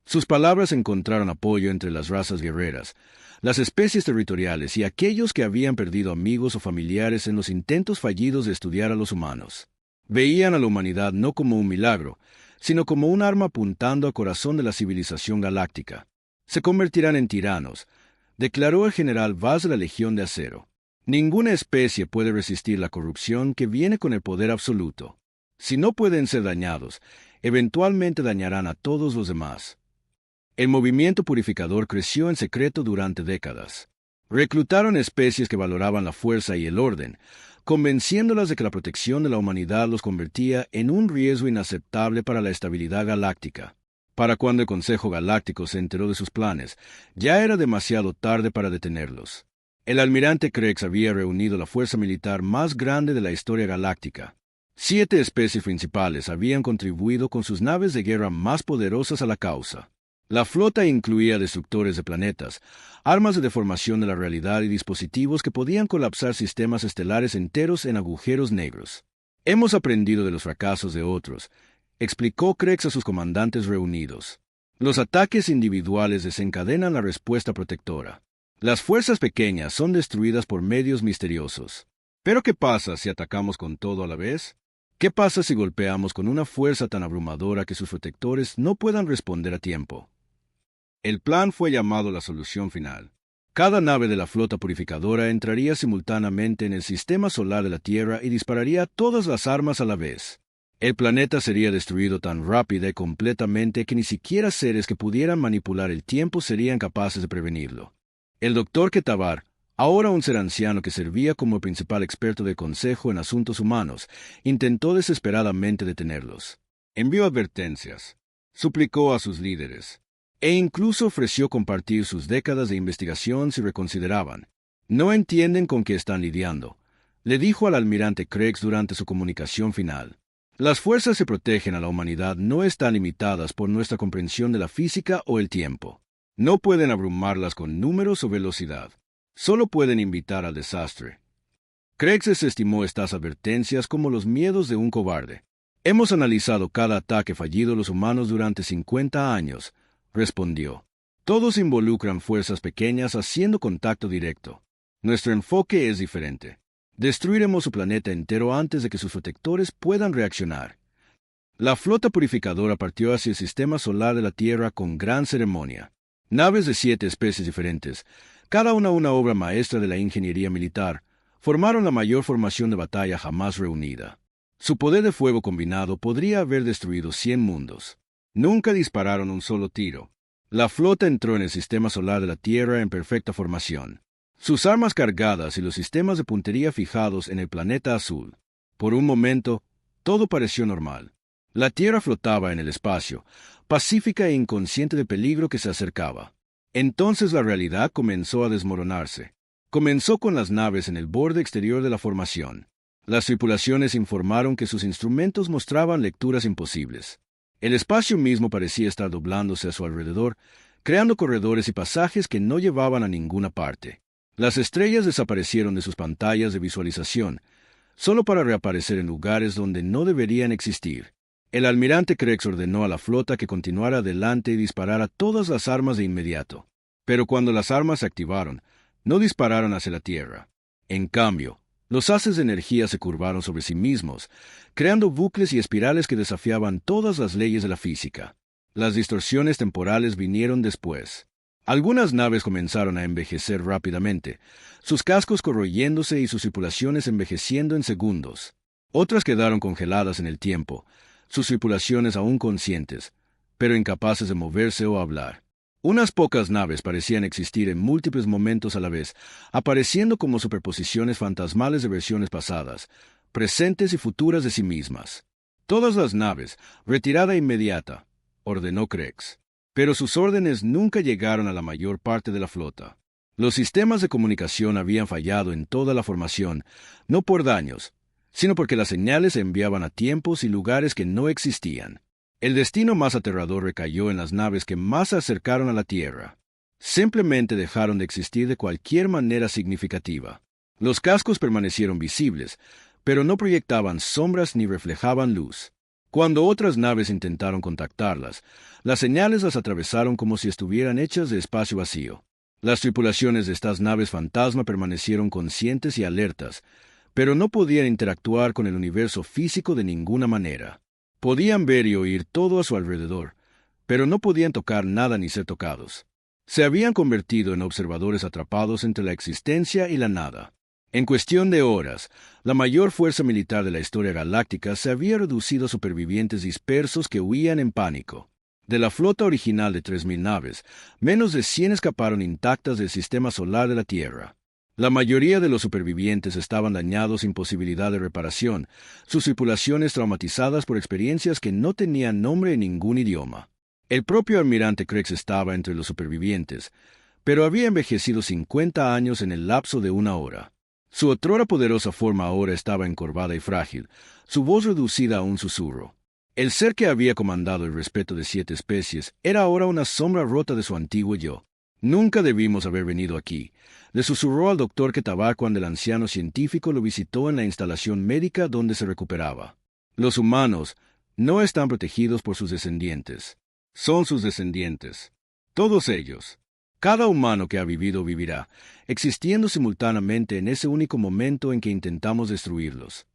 Sus palabras encontraron apoyo entre las razas guerreras, las especies territoriales y aquellos que habían perdido amigos o familiares en los intentos fallidos de estudiar a los humanos. Veían a la humanidad no como un milagro, sino como un arma apuntando al corazón de la civilización galáctica. Se convertirán en tiranos, declaró el general Vaz de la Legión de Acero. Ninguna especie puede resistir la corrupción que viene con el poder absoluto. Si no pueden ser dañados, eventualmente dañarán a todos los demás. El movimiento purificador creció en secreto durante décadas. Reclutaron especies que valoraban la fuerza y el orden, convenciéndolas de que la protección de la humanidad los convertía en un riesgo inaceptable para la estabilidad galáctica. Para cuando el Consejo Galáctico se enteró de sus planes, ya era demasiado tarde para detenerlos. El almirante Krex había reunido la fuerza militar más grande de la historia galáctica. 7 especies principales habían contribuido con sus naves de guerra más poderosas a la causa. La flota incluía destructores de planetas, armas de deformación de la realidad y dispositivos que podían colapsar sistemas estelares enteros en agujeros negros. Hemos aprendido de los fracasos de otros, explicó Krex a sus comandantes reunidos. Los ataques individuales desencadenan la respuesta protectora. Las fuerzas pequeñas son destruidas por medios misteriosos. ¿Pero qué pasa si atacamos con todo a la vez? ¿Qué pasa si golpeamos con una fuerza tan abrumadora que sus protectores no puedan responder a tiempo? El plan fue llamado la solución final. Cada nave de la flota purificadora entraría simultáneamente en el sistema solar de la Tierra y dispararía todas las armas a la vez. El planeta sería destruido tan rápida y completamente que ni siquiera seres que pudieran manipular el tiempo serían capaces de prevenirlo. El Dr. Ketabar, ahora un ser anciano que servía como principal experto del Consejo en Asuntos Humanos, intentó desesperadamente detenerlos. Envió advertencias, suplicó a sus líderes, e incluso ofreció compartir sus décadas de investigación si reconsideraban. No entienden con qué están lidiando, le dijo al almirante Krex durante su comunicación final. Las fuerzas que protegen a la humanidad no están limitadas por nuestra comprensión de la física o el tiempo. No pueden abrumarlas con números o velocidad. Solo pueden invitar al desastre. Krex desestimó estas advertencias como los miedos de un cobarde. Hemos analizado cada ataque fallido de los humanos durante 50 años, respondió. Todos involucran fuerzas pequeñas haciendo contacto directo. Nuestro enfoque es diferente. Destruiremos su planeta entero antes de que sus protectores puedan reaccionar. La flota purificadora partió hacia el sistema solar de la Tierra con gran ceremonia. Naves de 7 especies diferentes, cada una obra maestra de la ingeniería militar, formaron la mayor formación de batalla jamás reunida. Su poder de fuego combinado podría haber destruido 100 mundos. Nunca dispararon un solo tiro. La flota entró en el sistema solar de la Tierra en perfecta formación. Sus armas cargadas y los sistemas de puntería fijados en el planeta azul. Por un momento, todo pareció normal. La Tierra flotaba en el espacio, pacífica e inconsciente del peligro que se acercaba. Entonces la realidad comenzó a desmoronarse. Comenzó con las naves en el borde exterior de la formación. Las tripulaciones informaron que sus instrumentos mostraban lecturas imposibles. El espacio mismo parecía estar doblándose a su alrededor, creando corredores y pasajes que no llevaban a ninguna parte. Las estrellas desaparecieron de sus pantallas de visualización, solo para reaparecer en lugares donde no deberían existir. El almirante Krex ordenó a la flota que continuara adelante y disparara todas las armas de inmediato. Pero cuando las armas se activaron, no dispararon hacia la Tierra. En cambio, los haces de energía se curvaron sobre sí mismos, creando bucles y espirales que desafiaban todas las leyes de la física. Las distorsiones temporales vinieron después. Algunas naves comenzaron a envejecer rápidamente, sus cascos corroyéndose y sus tripulaciones envejeciendo en segundos. Otras quedaron congeladas en el tiempo, sus tripulaciones aún conscientes, pero incapaces de moverse o hablar. Unas pocas naves parecían existir en múltiples momentos a la vez, apareciendo como superposiciones fantasmales de versiones pasadas, presentes y futuras de sí mismas. Todas las naves, retirada inmediata, ordenó Krex. Pero sus órdenes nunca llegaron a la mayor parte de la flota. Los sistemas de comunicación habían fallado en toda la formación, no por daños, sino porque las señales se enviaban a tiempos y lugares que no existían. El destino más aterrador recayó en las naves que más se acercaron a la Tierra. Simplemente dejaron de existir de cualquier manera significativa. Los cascos permanecieron visibles, pero no proyectaban sombras ni reflejaban luz. Cuando otras naves intentaron contactarlas, las señales las atravesaron como si estuvieran hechas de espacio vacío. Las tripulaciones de estas naves fantasma permanecieron conscientes y alertas, pero no podían interactuar con el universo físico de ninguna manera. Podían ver y oír todo a su alrededor, pero no podían tocar nada ni ser tocados. Se habían convertido en observadores atrapados entre la existencia y la nada. En cuestión de horas, la mayor fuerza militar de la historia galáctica se había reducido a supervivientes dispersos que huían en pánico. De la flota original de 3.000 naves, menos de 100 escaparon intactas del sistema solar de la Tierra. La mayoría de los supervivientes estaban dañados sin posibilidad de reparación, sus tripulaciones traumatizadas por experiencias que no tenían nombre en ningún idioma. El propio almirante Krex estaba entre los supervivientes, pero había envejecido 50 años en el lapso de una hora. Su otrora poderosa forma ahora estaba encorvada y frágil, su voz reducida a un susurro. El ser que había comandado el respeto de 7 especies era ahora una sombra rota de su antiguo yo. «Nunca debimos haber venido aquí», le susurró al doctor Ketabar cuando el anciano científico lo visitó en la instalación médica donde se recuperaba. «Los humanos no están protegidos por sus descendientes. Son sus descendientes. Todos ellos. Cada humano que ha vivido vivirá, existiendo simultáneamente en ese único momento en que intentamos destruirlos».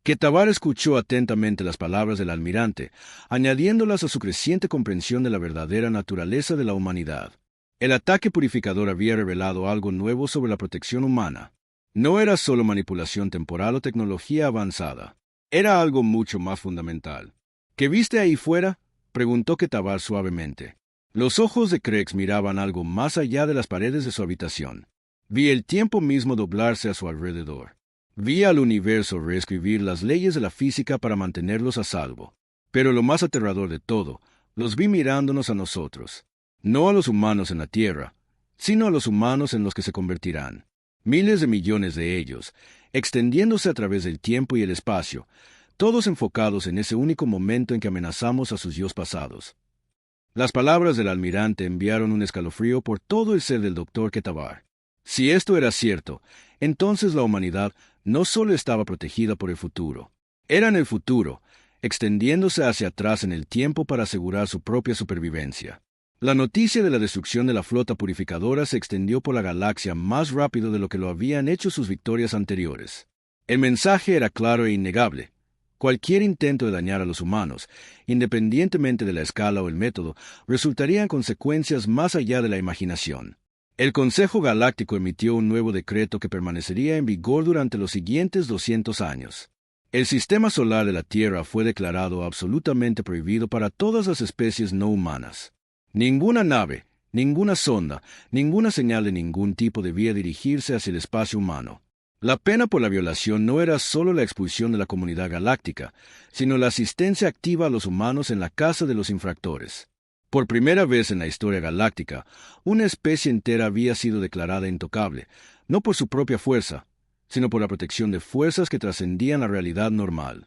Ketabar escuchó atentamente las palabras del almirante, añadiéndolas a su creciente comprensión de la verdadera naturaleza de la humanidad. El ataque purificador había revelado algo nuevo sobre la protección humana. No era solo manipulación temporal o tecnología avanzada. Era algo mucho más fundamental. ¿Qué viste ahí fuera?, preguntó Ketabar suavemente. Los ojos de Krex miraban algo más allá de las paredes de su habitación. Vi el tiempo mismo doblarse a su alrededor. Vi al universo reescribir las leyes de la física para mantenerlos a salvo. Pero lo más aterrador de todo, los vi mirándonos a nosotros. No a los humanos en la Tierra, sino a los humanos en los que se convertirán. Miles de millones de ellos, extendiéndose a través del tiempo y el espacio, todos enfocados en ese único momento en que amenazamos a sus yos pasados. Las palabras del almirante enviaron un escalofrío por todo el ser del doctor Ketabar. Si esto era cierto, entonces la humanidad no solo estaba protegida por el futuro, era en el futuro, extendiéndose hacia atrás en el tiempo para asegurar su propia supervivencia. La noticia de la destrucción de la flota purificadora se extendió por la galaxia más rápido de lo que lo habían hecho sus victorias anteriores. El mensaje era claro e innegable. Cualquier intento de dañar a los humanos, independientemente de la escala o el método, resultaría en consecuencias más allá de la imaginación. El Consejo Galáctico emitió un nuevo decreto que permanecería en vigor durante los siguientes 200 años. El sistema solar de la Tierra fue declarado absolutamente prohibido para todas las especies no humanas. Ninguna nave, ninguna sonda, ninguna señal de ningún tipo debía dirigirse hacia el espacio humano. La pena por la violación no era solo la expulsión de la comunidad galáctica, sino la asistencia activa a los humanos en la casa de los infractores. Por primera vez en la historia galáctica, una especie entera había sido declarada intocable, no por su propia fuerza, sino por la protección de fuerzas que trascendían la realidad normal.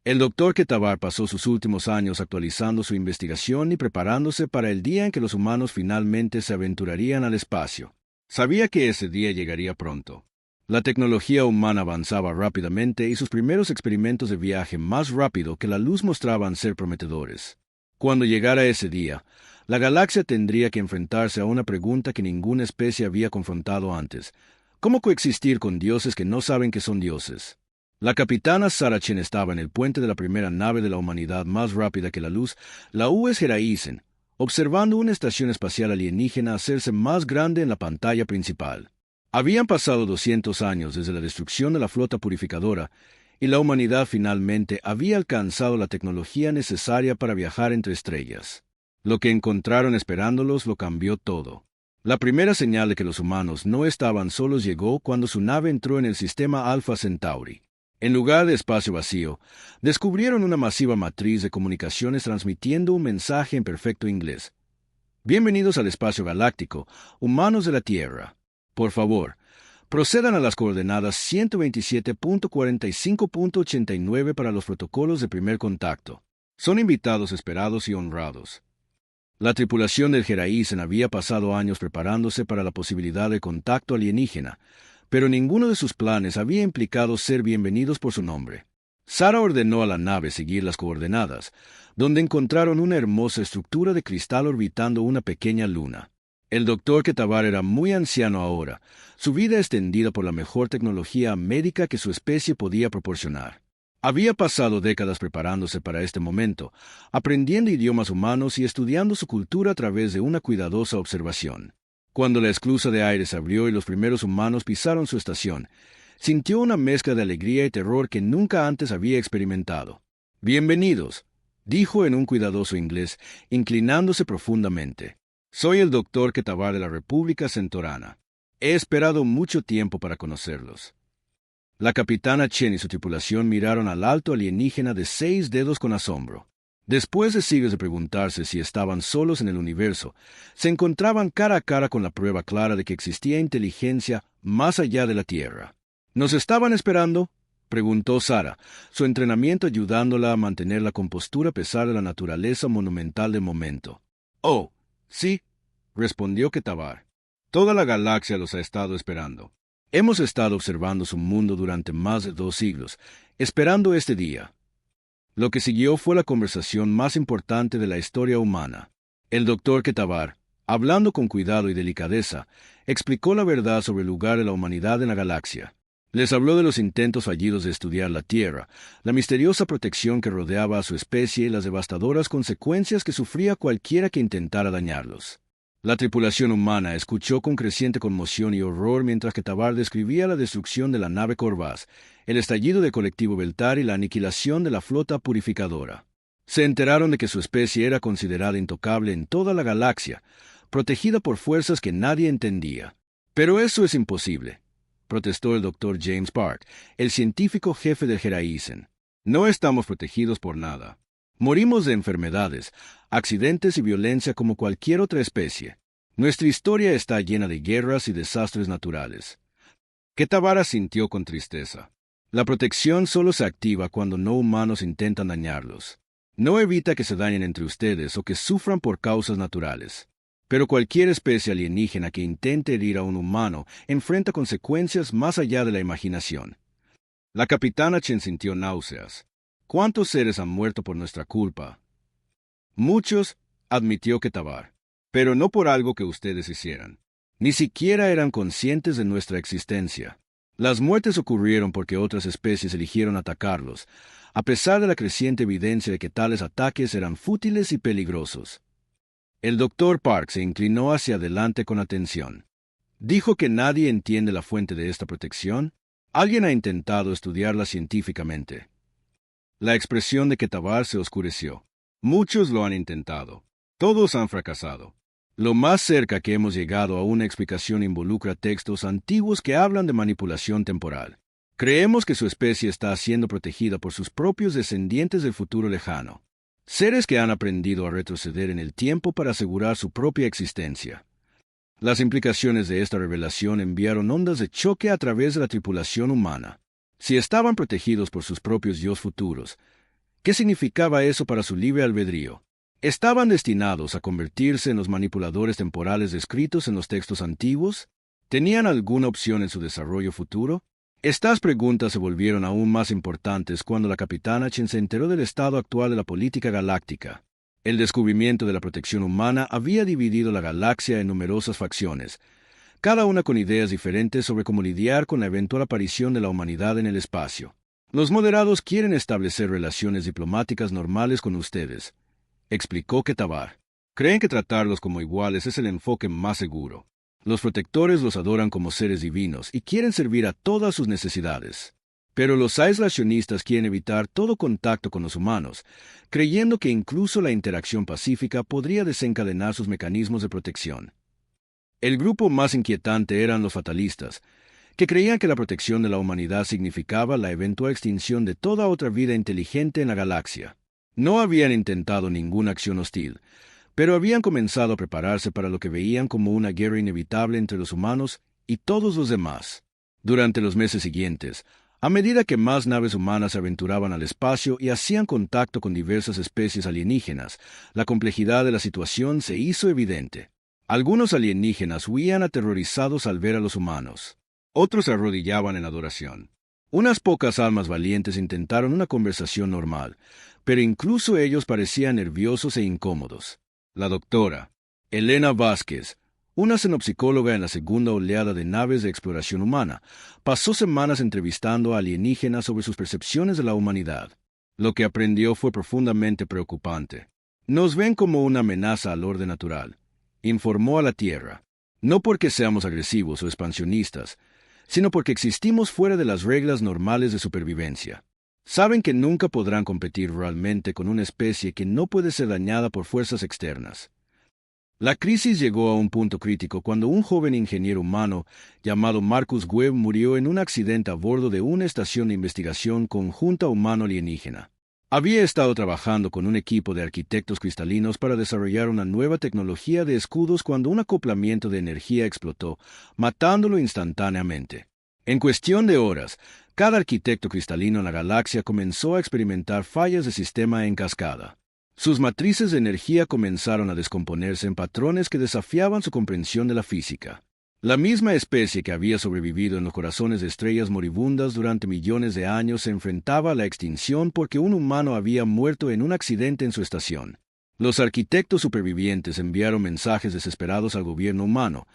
El doctor Ketabar pasó sus últimos años actualizando su investigación y preparándose para el día en que los humanos finalmente se aventurarían al espacio. Sabía que ese día llegaría pronto. La tecnología humana avanzaba rápidamente y sus primeros experimentos de viaje más rápido que la luz mostraban ser prometedores. Cuando llegara ese día, la galaxia tendría que enfrentarse a una pregunta que ninguna especie había confrontado antes. ¿Cómo coexistir con dioses que no saben que son dioses? La capitana Sarah Chen estaba en el puente de la primera nave de la humanidad más rápida que la luz, la USS Geraisen, observando una estación espacial alienígena hacerse más grande en la pantalla principal. Habían pasado 200 años desde la destrucción de la flota purificadora, y la humanidad finalmente había alcanzado la tecnología necesaria para viajar entre estrellas. Lo que encontraron esperándolos lo cambió todo. La primera señal de que los humanos no estaban solos llegó cuando su nave entró en el sistema Alpha Centauri. En lugar de espacio vacío, descubrieron una masiva matriz de comunicaciones transmitiendo un mensaje en perfecto inglés. Bienvenidos al espacio galáctico, humanos de la Tierra. Por favor, procedan a las coordenadas 127.45.89 para los protocolos de primer contacto. Son invitados esperados y honrados. La tripulación del Geraisen había pasado años preparándose para la posibilidad de contacto alienígena, pero ninguno de sus planes había implicado ser bienvenidos por su nombre. Sarah ordenó a la nave seguir las coordenadas, donde encontraron una hermosa estructura de cristal orbitando una pequeña luna. El doctor Ketabar era muy anciano ahora, su vida extendida por la mejor tecnología médica que su especie podía proporcionar. Había pasado décadas preparándose para este momento, aprendiendo idiomas humanos y estudiando su cultura a través de una cuidadosa observación. Cuando la esclusa de aire se abrió y los primeros humanos pisaron su estación, sintió una mezcla de alegría y terror que nunca antes había experimentado. «Bienvenidos», dijo en un cuidadoso inglés, inclinándose profundamente. Soy el doctor Ketavar de la República Centorana. He esperado mucho tiempo para conocerlos. La capitana Chen y su tripulación miraron al alto alienígena de 6 dedos con asombro. Después de siglos de preguntarse si estaban solos en el universo, se encontraban cara a cara con la prueba clara de que existía inteligencia más allá de la Tierra. ¿Nos estaban esperando?, preguntó Sara, su entrenamiento ayudándola a mantener la compostura a pesar de la naturaleza monumental del momento. «Oh, sí», respondió Ketavar. «Toda la galaxia los ha estado esperando. Hemos estado observando su mundo durante más de 2 siglos, esperando este día». Lo que siguió fue la conversación más importante de la historia humana. El doctor Ketavar, hablando con cuidado y delicadeza, explicó la verdad sobre el lugar de la humanidad en la galaxia. Les habló de los intentos fallidos de estudiar la Tierra, la misteriosa protección que rodeaba a su especie y las devastadoras consecuencias que sufría cualquiera que intentara dañarlos. La tripulación humana escuchó con creciente conmoción y horror mientras Ketavar describía la destrucción de la nave Corvaz, el estallido del colectivo Beltar y la aniquilación de la flota purificadora. Se enteraron de que su especie era considerada intocable en toda la galaxia, protegida por fuerzas que nadie entendía. «Pero eso es imposible», protestó el Dr. James Park, el científico jefe del Geraisen. «No estamos protegidos por nada. Morimos de enfermedades, accidentes y violencia como cualquier otra especie. Nuestra historia está llena de guerras y desastres naturales». Ketavar sintió con tristeza. La protección solo se activa cuando no humanos intentan dañarlos. No evita que se dañen entre ustedes o que sufran por causas naturales. Pero cualquier especie alienígena que intente herir a un humano enfrenta consecuencias más allá de la imaginación. La capitana Chen sintió náuseas. ¿Cuántos seres han muerto por nuestra culpa? Muchos, admitió Ketavar, pero no por algo que ustedes hicieran. Ni siquiera eran conscientes de nuestra existencia. Las muertes ocurrieron porque otras especies eligieron atacarlos, a pesar de la creciente evidencia de que tales ataques eran fútiles y peligrosos. El Dr. Park se inclinó hacia adelante con atención. Dijo que nadie entiende la fuente de esta protección. Alguien ha intentado estudiarla científicamente. La expresión de Ketavar se oscureció. Muchos lo han intentado. Todos han fracasado. Lo más cerca que hemos llegado a una explicación involucra textos antiguos que hablan de manipulación temporal. Creemos que su especie está siendo protegida por sus propios descendientes del futuro lejano. Seres que han aprendido a retroceder en el tiempo para asegurar su propia existencia. Las implicaciones de esta revelación enviaron ondas de choque a través de la tripulación humana. Si estaban protegidos por sus propios dios futuros, ¿qué significaba eso para su libre albedrío? ¿Estaban destinados a convertirse en los manipuladores temporales descritos en los textos antiguos? ¿Tenían alguna opción en su desarrollo futuro? Estas preguntas se volvieron aún más importantes cuando la capitana Chen se enteró del estado actual de la política galáctica. El descubrimiento de la protección humana había dividido la galaxia en numerosas facciones, cada una con ideas diferentes sobre cómo lidiar con la eventual aparición de la humanidad en el espacio. Los moderados quieren establecer relaciones diplomáticas normales con ustedes, explicó Ketavar. Creen que tratarlos como iguales es el enfoque más seguro. Los protectores los adoran como seres divinos y quieren servir a todas sus necesidades. Pero los aislacionistas quieren evitar todo contacto con los humanos, creyendo que incluso la interacción pacífica podría desencadenar sus mecanismos de protección. El grupo más inquietante eran los fatalistas, que creían que la protección de la humanidad significaba la eventual extinción de toda otra vida inteligente en la galaxia. No habían intentado ninguna acción hostil, pero habían comenzado a prepararse para lo que veían como una guerra inevitable entre los humanos y todos los demás. Durante los meses siguientes, a medida que más naves humanas se aventuraban al espacio y hacían contacto con diversas especies alienígenas, la complejidad de la situación se hizo evidente. Algunos alienígenas huían aterrorizados al ver a los humanos. Otros se arrodillaban en adoración. Unas pocas almas valientes intentaron una conversación normal, pero incluso ellos parecían nerviosos e incómodos. La doctora Elena Vázquez, una xenopsicóloga en la segunda oleada de naves de exploración humana, pasó semanas entrevistando a alienígenas sobre sus percepciones de la humanidad. Lo que aprendió fue profundamente preocupante. Nos ven como una amenaza al orden natural, informó a la Tierra, no porque seamos agresivos o expansionistas, sino porque existimos fuera de las reglas normales de supervivencia. Saben que nunca podrán competir realmente con una especie que no puede ser dañada por fuerzas externas. La crisis llegó a un punto crítico cuando un joven ingeniero humano llamado Marcus Webb murió en un accidente a bordo de una estación de investigación conjunta humano-alienígena. Había estado trabajando con un equipo de arquitectos cristalinos para desarrollar una nueva tecnología de escudos cuando un acoplamiento de energía explotó, matándolo instantáneamente. En cuestión de horas, cada arquitecto cristalino en la galaxia comenzó a experimentar fallas de sistema en cascada. Sus matrices de energía comenzaron a descomponerse en patrones que desafiaban su comprensión de la física. La misma especie que había sobrevivido en los corazones de estrellas moribundas durante millones de años se enfrentaba a la extinción porque un humano había muerto en un accidente en su estación. Los arquitectos supervivientes enviaron mensajes desesperados al gobierno humano,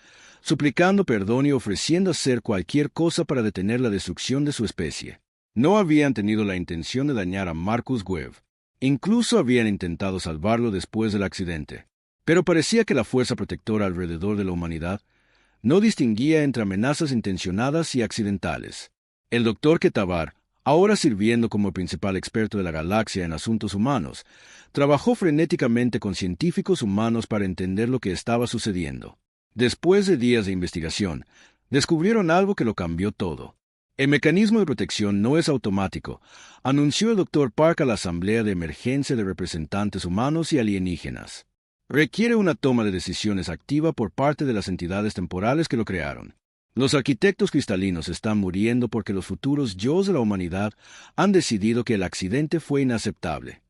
suplicando perdón y ofreciendo hacer cualquier cosa para detener la destrucción de su especie. No habían tenido la intención de dañar a Marcus Webb. Incluso habían intentado salvarlo después del accidente. Pero parecía que la fuerza protectora alrededor de la humanidad no distinguía entre amenazas intencionadas y accidentales. El Dr. Ketabar, ahora sirviendo como el principal experto de la galaxia en asuntos humanos, trabajó frenéticamente con científicos humanos para entender lo que estaba sucediendo. Después de días de investigación, descubrieron algo que lo cambió todo. El mecanismo de protección no es automático, anunció el Dr. Park a la Asamblea de Emergencia de Representantes Humanos y Alienígenas. Requiere una toma de decisiones activa por parte de las entidades temporales que lo crearon. Los arquitectos cristalinos están muriendo porque los futuros yos de la humanidad han decidido que el accidente fue inaceptable.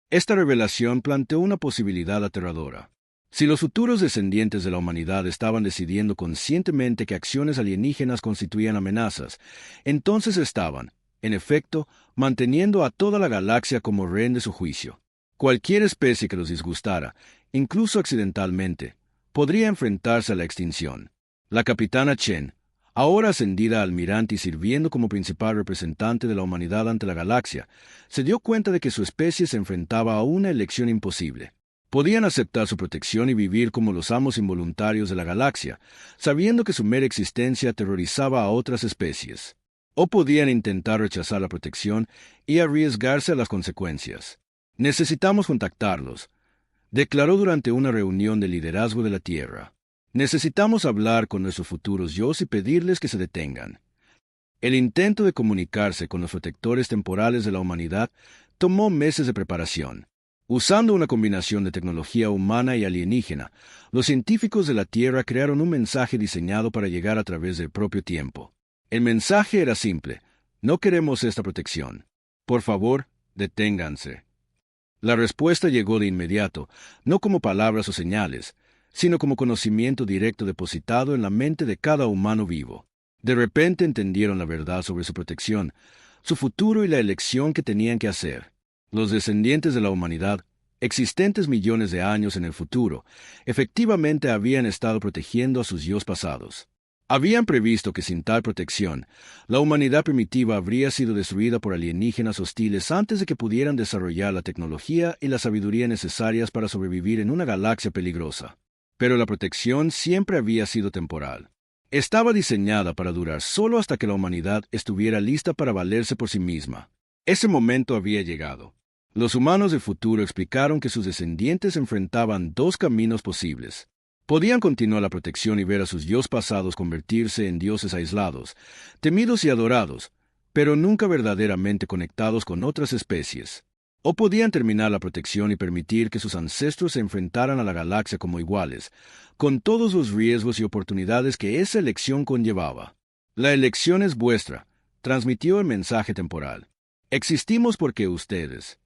Esta revelación planteó una posibilidad aterradora. Si los futuros descendientes de la humanidad estaban decidiendo conscientemente que acciones alienígenas constituían amenazas, entonces estaban, en efecto, manteniendo a toda la galaxia como rehén de su juicio. Cualquier especie que los disgustara, incluso accidentalmente, podría enfrentarse a la extinción. La capitana Chen, ahora ascendida a almirante y sirviendo como principal representante de la humanidad ante la galaxia, se dio cuenta de que su especie se enfrentaba a una elección imposible. Podían aceptar su protección y vivir como los amos involuntarios de la galaxia, sabiendo que su mera existencia aterrorizaba a otras especies. O podían intentar rechazar la protección y arriesgarse a las consecuencias. Necesitamos contactarlos, declaró durante una reunión de liderazgo de la Tierra. Necesitamos hablar con nuestros futuros yos y pedirles que se detengan. El intento de comunicarse con los protectores temporales de la humanidad tomó meses de preparación. Usando una combinación de tecnología humana y alienígena, los científicos de la Tierra crearon un mensaje diseñado para llegar a través del propio tiempo. El mensaje era simple: no queremos esta protección. Por favor, deténganse. La respuesta llegó de inmediato, no como palabras o señales, sino como conocimiento directo depositado en la mente de cada humano vivo. De repente entendieron la verdad sobre su protección, su futuro y la elección que tenían que hacer. Los descendientes de la humanidad, existentes millones de años en el futuro, efectivamente habían estado protegiendo a sus yos pasados. Habían previsto que sin tal protección, la humanidad primitiva habría sido destruida por alienígenas hostiles antes de que pudieran desarrollar la tecnología y la sabiduría necesarias para sobrevivir en una galaxia peligrosa. Pero la protección siempre había sido temporal. Estaba diseñada para durar solo hasta que la humanidad estuviera lista para valerse por sí misma. Ese momento había llegado. Los humanos del futuro explicaron que sus descendientes enfrentaban dos caminos posibles. Podían continuar la protección y ver a sus yos pasados convertirse en dioses aislados, temidos y adorados, pero nunca verdaderamente conectados con otras especies. O podían terminar la protección y permitir que sus ancestros se enfrentaran a la galaxia como iguales, con todos los riesgos y oportunidades que esa elección conllevaba. La elección es vuestra, transmitió el mensaje temporal. Existimos porque ustedes,